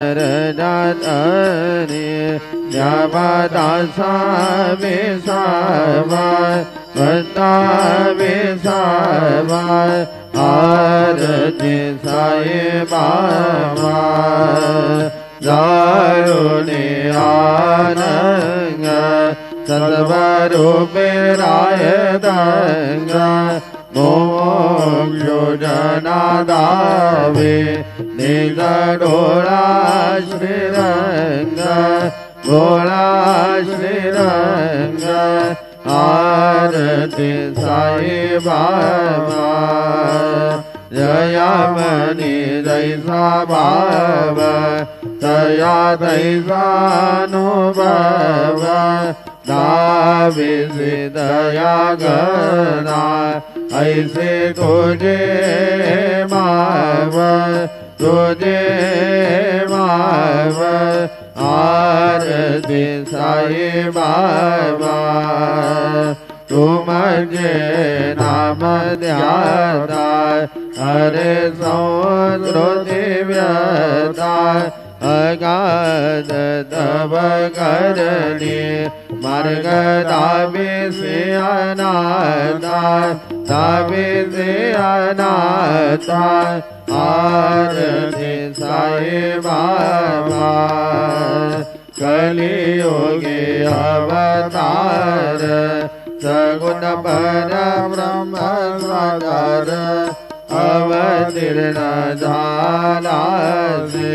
रजतने जपदासा विसावा वत्ता विसावा आरति साई बाबा दारुणे आनंग सर्वरूपे रायदंग मोक्षो जनादावे निजडोळा श्रीरंग भोळा श्रीरंग आरती साई बाबा जयामणी जैसा बाबा तया तैसानुभव दावी दया गणा ऐसे तुझे माव तुझे माव आरती साई बाबा तुमजे नाम ध्याता हरे समुद्र दिव्यता अगाध तव करणी मार्ग दावे से अनाथा दावे से अनाथा आरती साई बाबा कलियुगे अवतार सगुण पर ब्रह्म सागर अवतीर्ण झाला से